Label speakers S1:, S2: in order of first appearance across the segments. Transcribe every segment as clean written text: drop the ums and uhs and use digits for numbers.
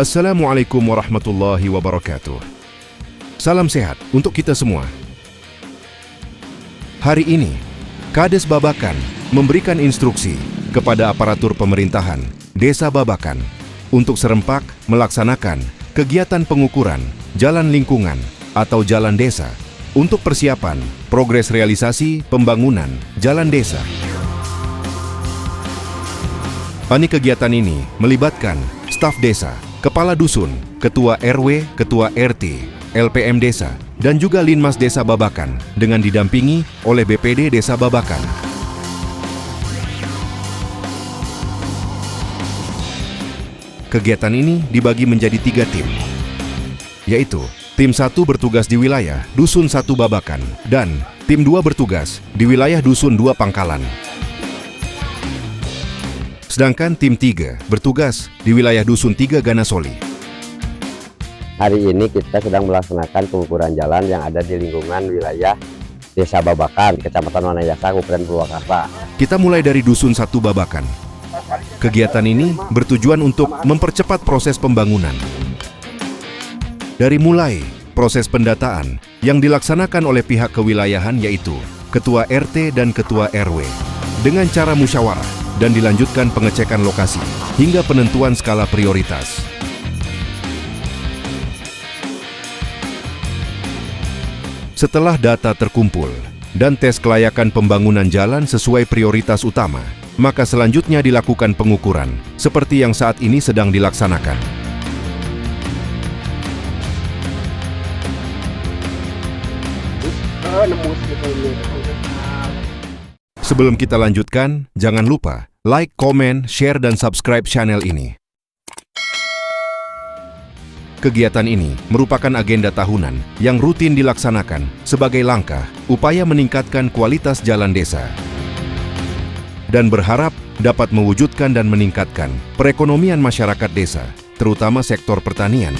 S1: Assalamualaikum warahmatullahi wabarakatuh. Salam sehat untuk kita semua. Hari ini, Kades Babakan memberikan instruksi kepada aparatur pemerintahan Desa Babakan untuk serempak melaksanakan kegiatan pengukuran jalan lingkungan atau jalan desa untuk persiapan progres realisasi pembangunan jalan desa. Kegiatan ini melibatkan staf desa, kepala dusun, ketua RW, ketua RT, LPM desa, dan juga Linmas Desa Babakan dengan didampingi oleh BPD Desa Babakan. Kegiatan ini dibagi menjadi 3 tim, yaitu tim 1 bertugas di wilayah Dusun 1 Babakan dan tim 2 bertugas di wilayah Dusun 2 Pangkalan. Sedangkan tim 3 bertugas di wilayah Dusun 3 Ganasoli.
S2: Hari ini kita sedang melaksanakan pengukuran jalan yang ada di lingkungan wilayah Desa Babakan, Kecamatan Wanayasa, Kabupaten Purwakarta.
S1: Kita mulai dari Dusun 1 Babakan. Kegiatan ini bertujuan untuk mempercepat proses pembangunan. Dari mulai proses pendataan yang dilaksanakan oleh pihak kewilayahan yaitu Ketua RT dan Ketua RW dengan cara musyawarah dan dilanjutkan pengecekan lokasi hingga penentuan skala prioritas. Setelah data terkumpul dan tes kelayakan pembangunan jalan sesuai prioritas utama, maka selanjutnya dilakukan pengukuran seperti yang saat ini sedang dilaksanakan. Sebelum kita lanjutkan, jangan lupa like, komen, share, dan subscribe channel ini. Kegiatan ini merupakan agenda tahunan yang rutin dilaksanakan sebagai langkah upaya meningkatkan kualitas jalan desa dan berharap dapat mewujudkan dan meningkatkan perekonomian masyarakat desa, terutama sektor pertanian.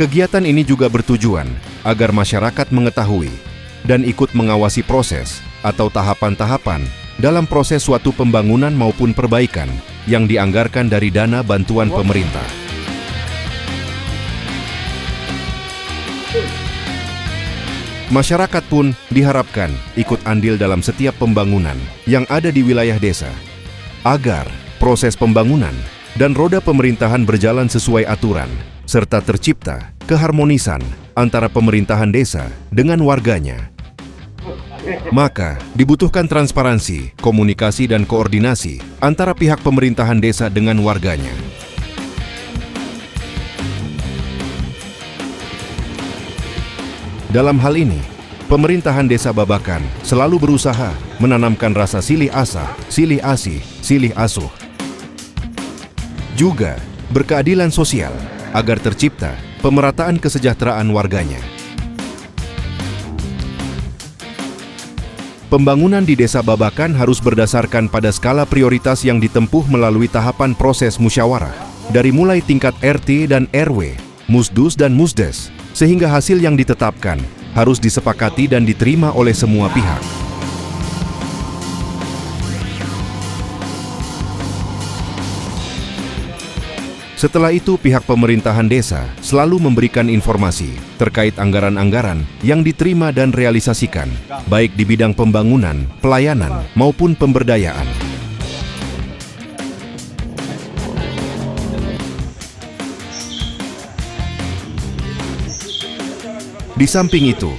S1: Kegiatan ini juga bertujuan agar masyarakat mengetahui dan ikut mengawasi proses atau tahapan-tahapan dalam proses suatu pembangunan maupun perbaikan yang dianggarkan dari dana bantuan pemerintah. Masyarakat pun diharapkan ikut andil dalam setiap pembangunan yang ada di wilayah desa, agar proses pembangunan dan roda pemerintahan berjalan sesuai aturan, serta tercipta keharmonisan antara pemerintahan desa dengan warganya. Maka, dibutuhkan transparansi, komunikasi, dan koordinasi antara pihak pemerintahan desa dengan warganya. Dalam hal ini, pemerintahan Desa Babakan selalu berusaha menanamkan rasa silih asah, silih asih, silih asuh. Juga berkeadilan sosial agar tercipta pemerataan kesejahteraan warganya. Pembangunan di Desa Babakan harus berdasarkan pada skala prioritas yang ditempuh melalui tahapan proses musyawarah, dari mulai tingkat RT dan RW, Musdus dan Musdes, sehingga hasil yang ditetapkan harus disepakati dan diterima oleh semua pihak. Setelah itu, pihak pemerintahan desa selalu memberikan informasi terkait anggaran-anggaran yang diterima dan realisasikan, baik di bidang pembangunan, pelayanan, maupun pemberdayaan. Di samping itu,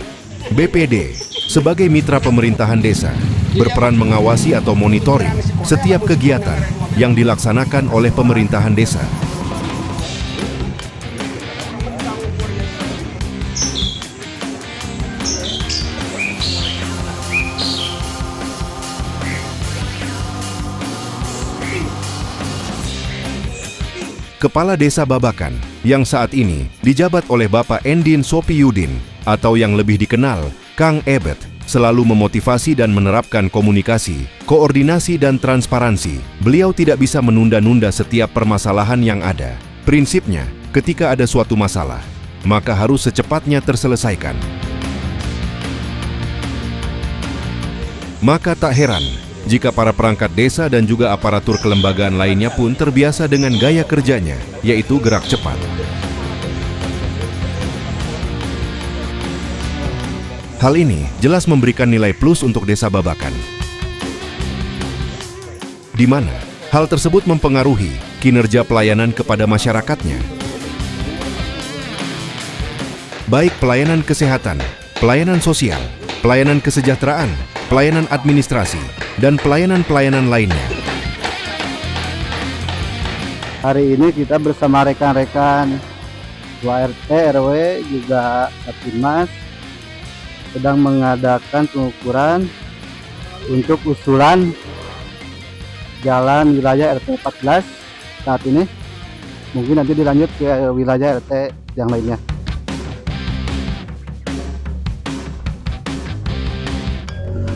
S1: BPD sebagai mitra pemerintahan desa berperan mengawasi atau monitoring setiap kegiatan yang dilaksanakan oleh pemerintahan desa. Kepala Desa Babakan yang saat ini dijabat oleh Bapak Endin Sopiyudin atau yang lebih dikenal Kang Ebet selalu memotivasi dan menerapkan komunikasi, koordinasi dan transparansi. Beliau tidak bisa menunda-nunda setiap permasalahan yang ada. Prinsipnya, ketika ada suatu masalah, maka harus secepatnya terselesaikan. Maka tak heran jika para perangkat desa dan juga aparatur kelembagaan lainnya pun terbiasa dengan gaya kerjanya, yaitu gerak cepat. Hal ini jelas memberikan nilai plus untuk Desa Babakan, di mana hal tersebut mempengaruhi kinerja pelayanan kepada masyarakatnya. Baik pelayanan kesehatan, pelayanan sosial, pelayanan kesejahteraan, pelayanan administrasi, dan pelayanan-pelayanan lainnya.
S3: Hari ini kita bersama rekan-rekan 2RT, RW, juga Kaptimas sedang mengadakan pengukuran untuk usulan jalan wilayah RT 14 saat ini. Mungkin nanti dilanjut ke wilayah RT yang lainnya.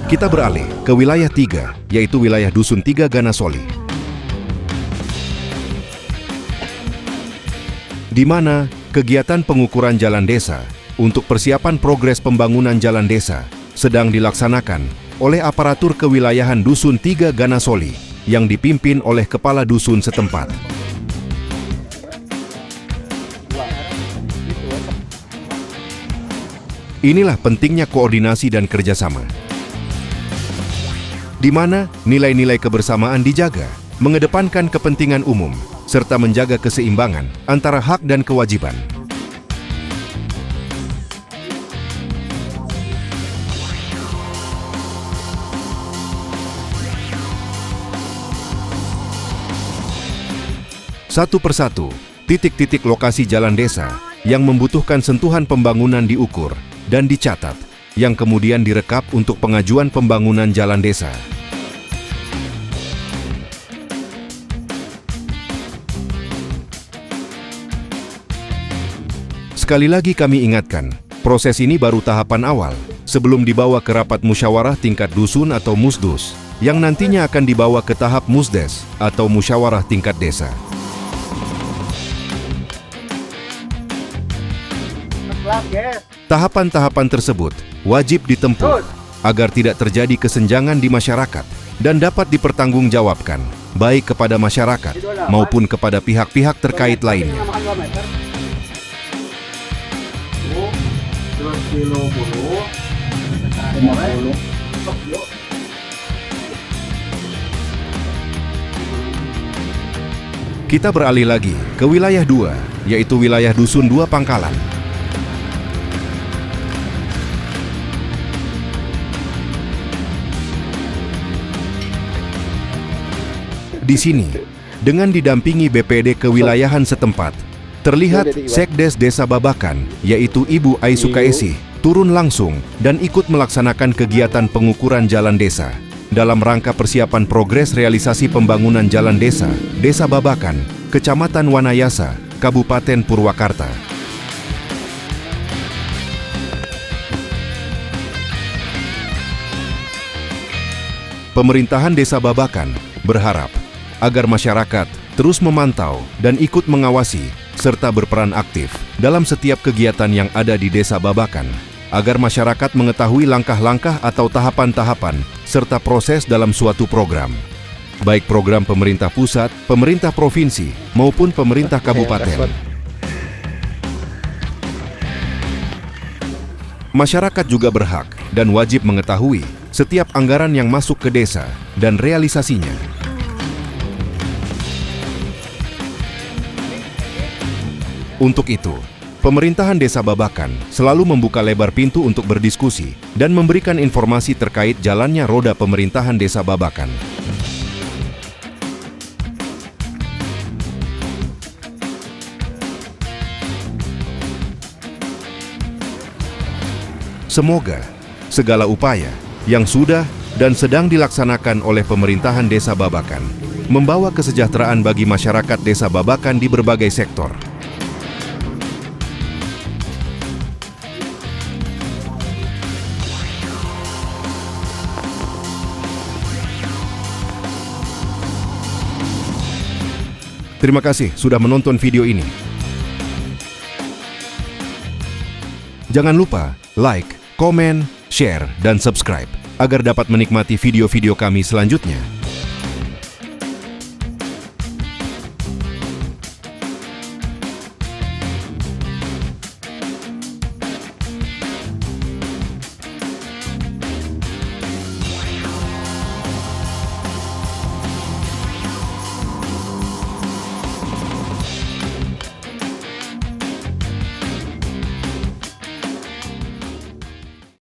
S1: Kita beralih ke wilayah 3, yaitu wilayah Dusun 3 Ganasoli, di mana kegiatan pengukuran jalan desa untuk persiapan progres pembangunan jalan desa sedang dilaksanakan oleh aparatur kewilayahan Dusun 3 Ganasoli yang dipimpin oleh kepala dusun setempat. Inilah pentingnya koordinasi dan kerjasama, di mana nilai-nilai kebersamaan dijaga, mengedepankan kepentingan umum, serta menjaga keseimbangan antara hak dan kewajiban. Satu persatu, titik-titik lokasi jalan desa yang membutuhkan sentuhan pembangunan diukur dan dicatat, yang kemudian direkap untuk pengajuan pembangunan jalan desa. Sekali lagi kami ingatkan, proses ini baru tahapan awal sebelum dibawa ke rapat musyawarah tingkat dusun atau musdus, yang nantinya akan dibawa ke tahap musdes atau musyawarah tingkat desa. Tahapan-tahapan tersebut wajib ditempuh agar tidak terjadi kesenjangan di masyarakat dan dapat dipertanggungjawabkan baik kepada masyarakat maupun kepada pihak-pihak terkait lainnya. Kita beralih lagi ke wilayah 2, yaitu wilayah Dusun 2 Pangkalan. Di sini, dengan didampingi BPD kewilayahan setempat, terlihat Sekdes Desa Babakan, yaitu Ibu Aisukaesi, turun langsung dan ikut melaksanakan kegiatan pengukuran jalan desa dalam rangka persiapan progres realisasi pembangunan jalan desa, Desa Babakan, Kecamatan Wanayasa, Kabupaten Purwakarta. Pemerintahan Desa Babakan berharap agar masyarakat terus memantau dan ikut mengawasi serta berperan aktif dalam setiap kegiatan yang ada di Desa Babakan, agar masyarakat mengetahui langkah-langkah atau tahapan-tahapan serta proses dalam suatu program, baik program pemerintah pusat, pemerintah provinsi, maupun pemerintah kabupaten. Masyarakat juga berhak dan wajib mengetahui setiap anggaran yang masuk ke desa dan realisasinya. Untuk itu, pemerintahan Desa Babakan selalu membuka lebar pintu untuk berdiskusi dan memberikan informasi terkait jalannya roda pemerintahan Desa Babakan. Semoga segala upaya yang sudah dan sedang dilaksanakan oleh pemerintahan Desa Babakan membawa kesejahteraan bagi masyarakat Desa Babakan di berbagai sektor. Terima kasih sudah menonton video ini. Jangan lupa like, komen, share, dan subscribe Agar dapat menikmati video-video kami selanjutnya,